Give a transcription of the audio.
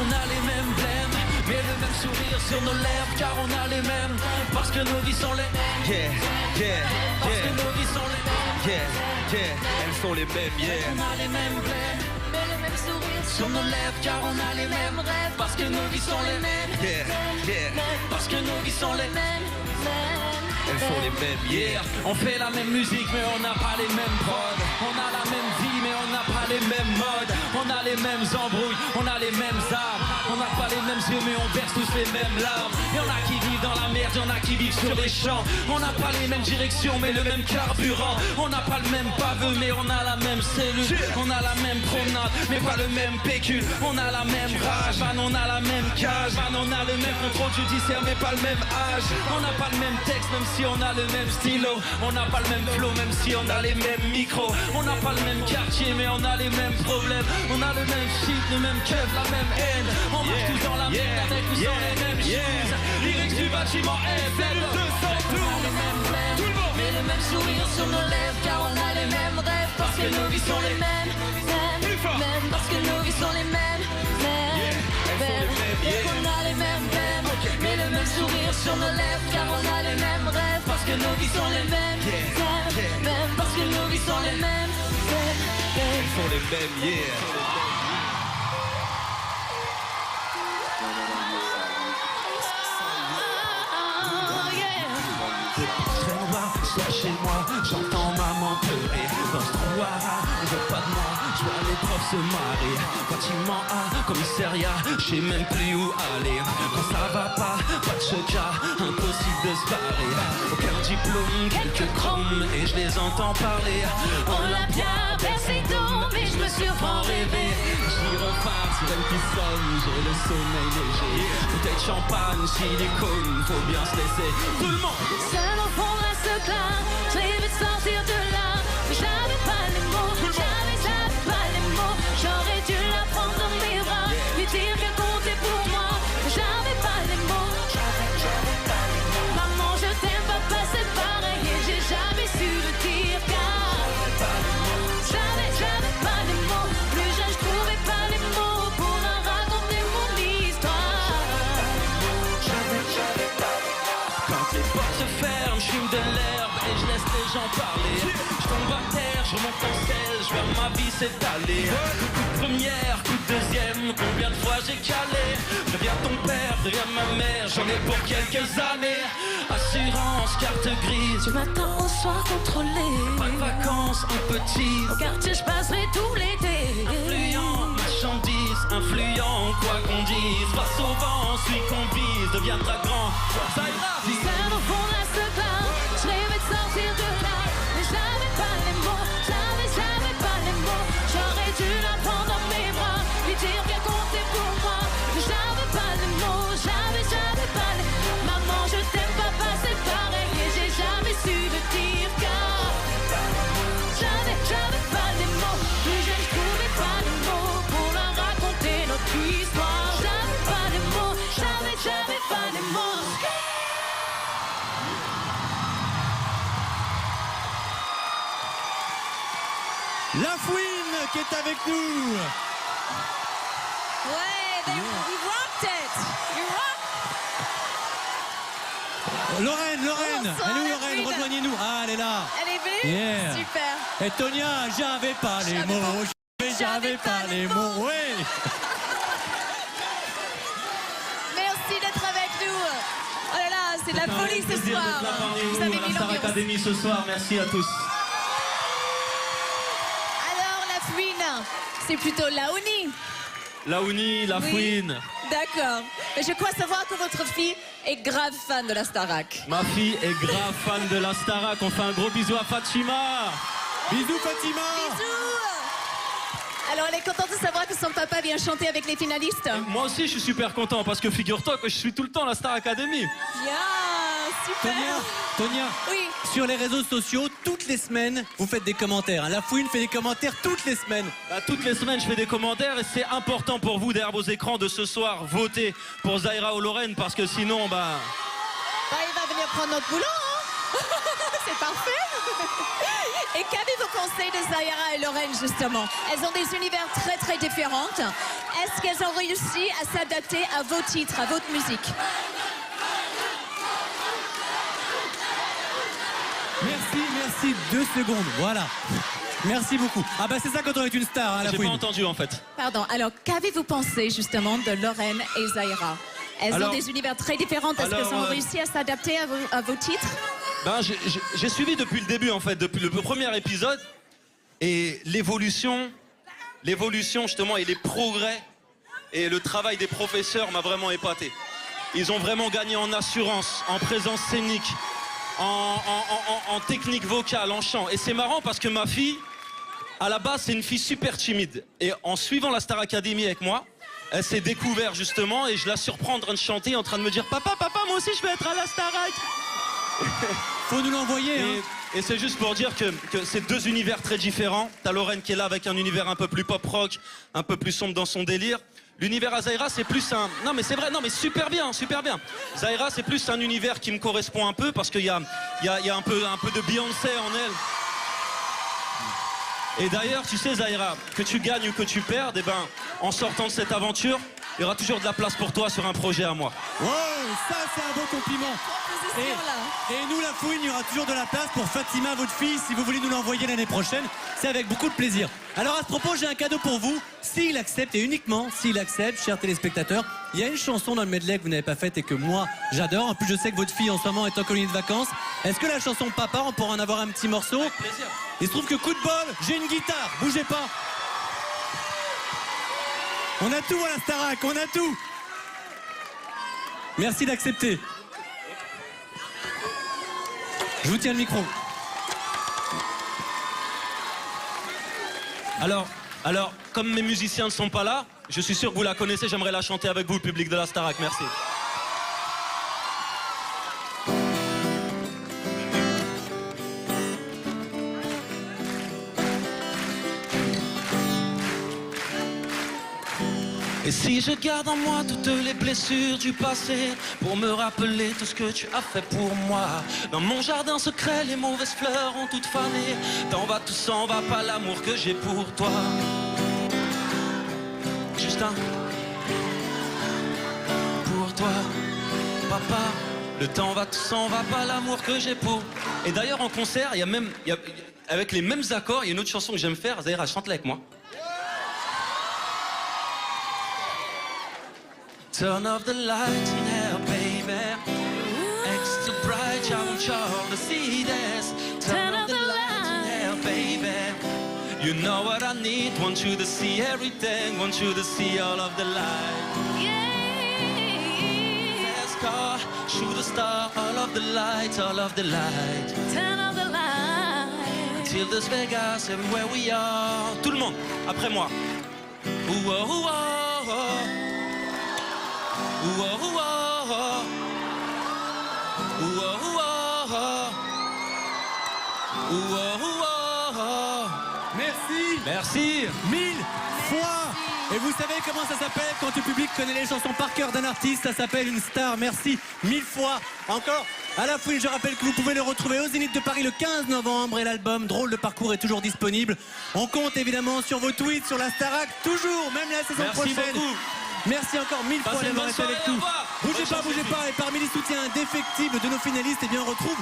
On a les mêmes blèmes, mais le même sourire sur nos lèvres, car on a les mêmes. Parce que nos vies sont les mêmes. Yeah, yeah, Parce que yeah, nos vies sont les mêmes. yeah, yeah. Elles sont les mêmes, yeah. On a les mêmes blèmes, Mais le même sourire sur nos lèvres, car on a les mêmes rêves. Parce que nos vies sont les mêmes. Yeah, yeah. Parce que nos vies sont les mêmes. Elles sont les mêmes, yeah. On fait la même musique mais on n'a pas les mêmes prods. On a la même vie mais on n'a pas les mêmes modes. On a les mêmes embrouilles, on a les mêmes armes. On n'a pas les mêmes yeux mais on verse tous les mêmes larmes. Y'en a qui vivent dans la merde, y'en a qui vivent sur les champs. On n'a pas les mêmes directions mais le même carburant. On n'a pas le même paveux mais on a la même cellule. On a la même promenade mais pas le même pécule. On a la même rage, man, on a la même cage. Man, on a le même contrôle judiciaire mais pas le même âge. On n'a pas le même texte même si on a le même stylo. On n'a pas le même flow même si on a les mêmes micros. On n'a pas le même quartier mais on a les mêmes problèmes. On a le même shit, le même keuf, la même haine. On marche tous dans la merde avec nous sans les mêmes choses. Lyrics du bâtiment F, on a les mêmes blèmes, mais le même sourire sur nos lèvres, car on a les mêmes rêves. Parce que nos vies sont les mêmes, mêmes. Parce que nos vies sont les mêmes, mêmes. Et qu'on a les mêmes blèmes, mais le même sourire sur nos lèvres, car on a les mêmes rêves. Parce que nos vies sont les mêmes, mêmes. Parce que nos vies sont les mêmes, Elles sont les mêmes, yeah. Soit chez moi, j'entends maman pleurer. Dans ce trottoir, on veut pas de moi, je vois les profs se marrer. Bâtiment A, commissariat, je sais même plus où aller. Quand ça va pas de cheka, impossible de se barrer. Aucun diplôme, quelques chromes, et je les entends parler. On l'a bien bercé d'eau, mais je me surprends rêver. J'y repars sur une qui sonne, j'ai le sommeil léger. Peut-être champagne, silicone, faut bien se laisser. Tout le monde! Seul au fond de ce plat, je rêvais de sortir de là. Mais j'avais pas les mots, j'avais pas les mots. J'aurais dû la prendre dans mes bras, lui dire qu'elle comptait pour moi. Mais j'avais pas les mots, j'avais pas les mots. Maman, je t'aime, papa, c'est pareil. Et j'ai jamais su le dire car j'avais pas les mots. Plus jeune, je trouvais pas les mots pour leur raconter mon histoire. J'avais pas les mots. Quand les portes se ferment, je fume de l'herbe et je laisse les gens parler. Je tombe à terre, je remonte en selle, je vois ma vie s'étaler. Coup de première, coup de deuxième, combien de fois j'ai calé. Préviens ton père, préviens ma mère, j'en ai pour quelques années. Assurance, carte grise, Du matin au soir contrôlé. pas de vacances, un petit. Au quartier, je passerai tout l'été. Influent, marchandise, influent, quoi qu'on dise. Face au vent, celui qu'on vise deviendra grand. Ça ira, Seul au fond de ce plat, je rêvais de sortir de là. Mais j'avais pas les mots, j'avais pas les mots. J'aurais dû la prendre dans mes bras, lui dire qu'elle comptait pour moi. Mais j'avais pas les mots, j'avais pas les mots. Maman, je t'aime, papa, c'est pareil. Et j'ai jamais su le dire car j'avais pas les mots. Plus jeune, je trouvais pas les mots pour leur raconter notre histoire. J'avais pas les mots, j'avais pas les mots. La Fouine qui est avec nous. Ouais, we rocked it. You rock. Lorraine, Bonsoir, elle est où la Lorraine? Fouine. Rejoignez-nous. Ah, elle est là. Elle est venue. Yeah. Super. Et Tonia, j'avais pas les mots. J'avais pas les mots. Oui. Merci d'être avec nous. Oh là là, c'est de la folie ce soir. Vous avez mis Star l'ambiance. Academy ce soir, merci à tous. Alors la fouine, c'est plutôt Laouni. Laouni, la Oui. fouine. D'accord. Mais je crois savoir que votre fille est grave fan de la Starac. Ma fille est grave fan de la Starac. On fait un gros bisou à Fatima. Bisous Fatima. Bisous. Alors elle est contente de savoir que son papa vient chanter avec les finalistes. Moi aussi, je suis super content parce que figure-toi que je suis tout le temps à la Star Academy. Bien, super. Tonia, Oui. sur les réseaux sociaux, toutes les semaines, vous faites des commentaires. Hein. La Fouine fait des commentaires toutes les semaines. Bah, toutes les semaines, je fais des commentaires et c'est important pour vous derrière vos écrans de ce soir voter pour Zaira ou Lorraine parce que sinon, bah. Bah, il va venir prendre notre boulot, hein. C'est parfait. Et qu'avez-vous pensé de Zahira et Lorraine, justement? Elles ont des univers très très différents. Est-ce qu'elles ont réussi à s'adapter à vos titres, à votre musique? Merci, 2 secondes, voilà. Merci beaucoup. Ah bah c'est ça quand on est une star, hein, la J'ai pas fouine. entendu en fait. Pardon, alors qu'avez-vous pensé justement de Lorraine et Zahira? Elles Alors- ont des univers très différents. Est-ce alors, qu'elles ont réussi à s'adapter à vos titres? Ben, j'ai suivi depuis le début en fait, depuis le premier épisode. Et l'évolution justement et les progrès et le travail des professeurs m'a vraiment épaté. Ils ont vraiment gagné en assurance, en présence scénique, en technique vocale, en chant. Et c'est marrant parce que ma fille, à la base, c'est une fille super timide. Et en suivant la Star Academy avec moi, elle s'est découverte justement et je la surprends en train de chanter, en train de me dire « Papa, moi aussi je veux être à la Starac !» Faut nous l'envoyer, hein. Et c'est juste pour dire que c'est 2 univers très différents. T'as Lorraine qui est là avec un univers un peu plus pop-rock, un peu plus sombre dans son délire. L'univers à Zahira, c'est plus un... Non mais c'est vrai, non mais super bien. Zahira, c'est plus un univers qui me correspond un peu parce qu'il y a un peu de Beyoncé en elle. Et d'ailleurs, tu sais Zahira, que tu gagnes ou que tu perdes, eh ben, en sortant de cette aventure, il y aura toujours de la place pour toi sur un projet à moi. Wow, ça c'est un beau compliment. Et nous, la fouine, il y aura toujours de la place pour Fatima, votre fille, si vous voulez nous l'envoyer l'année prochaine. C'est avec beaucoup de plaisir. Alors à ce propos, j'ai un cadeau pour vous. S'il accepte, et uniquement s'il accepte, chers téléspectateurs, il y a une chanson dans le medley que vous n'avez pas faite et que moi, j'adore. En plus, je sais que votre fille, en ce moment, est en colonie de vacances. Est-ce que la chanson Papa, on pourra en avoir un petit morceau? Plaisir. Il se trouve que coup de bol, j'ai une guitare. Bougez pas. On a tout à la Starac, on a tout. Merci d'accepter. Je vous tiens le micro. Alors, comme mes musiciens ne sont pas là, je suis sûr que vous la connaissez, j'aimerais la chanter avec vous, le public de la Starac. Merci. Et si je garde en moi toutes les blessures du passé pour me rappeler tout ce que tu as fait pour moi. Dans mon jardin secret, les mauvaises fleurs ont toutes fané. T'en vas, tout s'en va, pas l'amour que j'ai pour toi. Justin, pour toi, papa. Le temps va, tout s'en va, pas l'amour que j'ai pour. Et d'ailleurs en concert, avec les mêmes accords, il y a une autre chanson que j'aime faire. Zahira, chante-la avec moi. Turn off the lights in here, baby. Extra bright, I want you all to see this. Turn off the lights in here, baby. You know what I need, want you to see everything, want you to see all of the light. Fast car, shoot a star, all of the lights, all of the light. Turn off the light. Till this Vegas, everywhere we are. Tout le monde, après moi. Ooh, oh, ooh, oh, oh. Ooh, oh, ooh, oh, oh. Ooh, oh, ooh, oh, oh. Ooh, oh, ooh, oh, oh. Merci. Merci. 1000 fois. Et vous savez comment ça s'appelle quand le public connaît les chansons par cœur d'un artiste? Ça s'appelle une star. Merci 1000 fois. Encore à la fouine, je rappelle que vous pouvez le retrouver au Zénith de Paris le 15 novembre et l'album Drôle de parcours est toujours disponible. On compte évidemment sur vos tweets, sur la Starac, toujours, même la saison Merci prochaine. beaucoup. Merci encore 1000 fois Passez une d'avoir bonne été avec soirée, au nous. revoir. Bougez Bonne pas, chance, bougez les pas. Et parmi les soutiens indéfectibles de nos finalistes, eh bien on retrouve